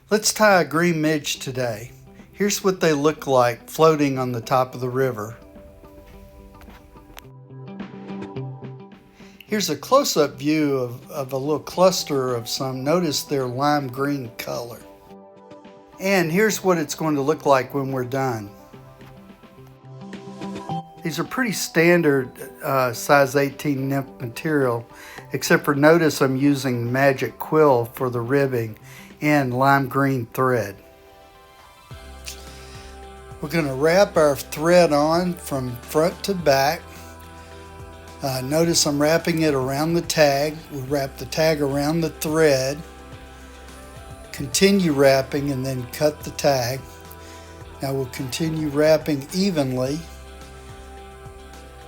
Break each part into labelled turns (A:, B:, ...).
A: Let's tie a green midge today. Here's what they look like floating on the top of the river. Here's a close-up view of a little cluster of some. Notice their lime green color. And here's what it's going to look like when we're done. These are pretty standard size 18 nymph material, except for notice I'm using magic quill for the ribbing and lime green thread. We're going to wrap our thread on from front to back. Notice I'm wrapping it around the tag. We'll wrap the tag around the thread, continue wrapping, and then cut the tag. Now we'll continue wrapping evenly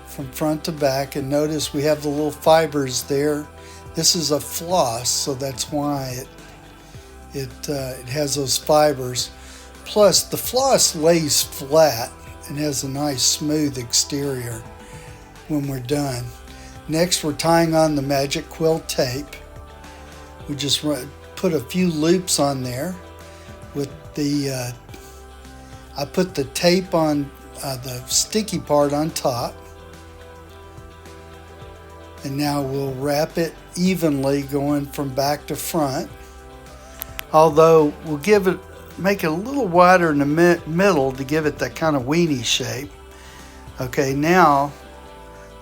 A: from front to back, and notice we have the little fibers there. This is a floss, so that's why it has those fibers. Plus the floss lays flat and has a nice smooth exterior when we're done. Next, we're tying on the magic quill tape. We just put a few loops on there with the I put the tape on the sticky part on top. And now we'll wrap it evenly going from back to front. Although we'll make it a little wider in the middle to give it that kind of weenie shape. Okay, now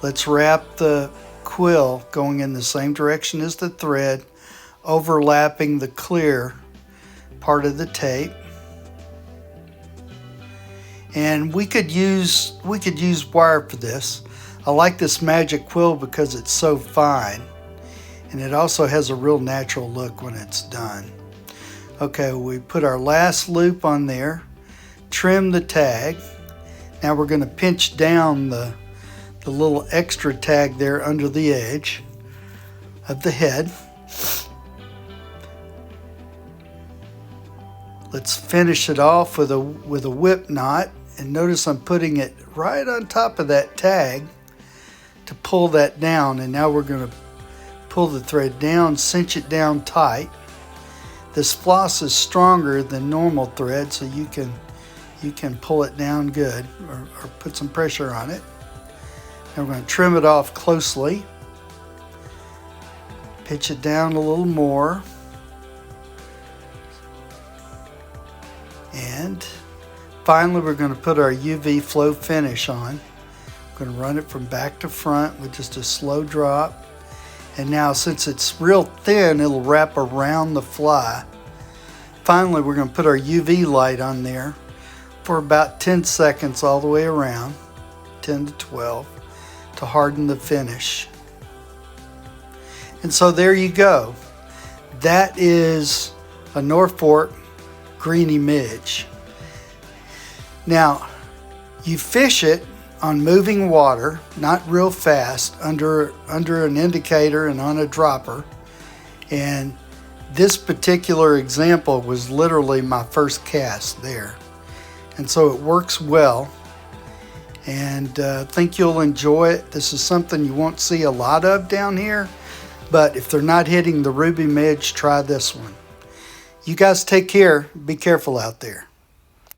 A: let's wrap the quill going in the same direction as the thread, overlapping the clear part of the tape. And we could use wire for this. I like this magic quill because it's so fine, and it also has a real natural look when it's done. Okay, we put our last loop on there, trim the tag. Now we're going to pinch down the little extra tag there under the edge of the head. Let's finish it off with a whip knot, and notice I'm putting it right on top of that tag to pull that down. And now we're going to pull the thread down, cinch it down tight. This floss is stronger than normal thread, so you can pull it down good, or put some pressure on it. And we're going to trim it off closely, pitch it down a little more, and finally we're going to put our UV flow finish on. We're going to run it from back to front with just a slow drop. And now, since it's real thin, it'll wrap around the fly. Finally, we're going to put our UV light on there for about 10 seconds all the way around, 10 to 12, to harden the finish. And so there you go. That is a Norfork Greenie Midge. Now, you fish it on moving water, not real fast, under an indicator and on a dropper. And this particular example was literally my first cast there. And so it works well. And I think you'll enjoy it. This is something you won't see a lot of down here, but if they're not hitting the ruby midge, try this one. You guys take care. Be careful out there.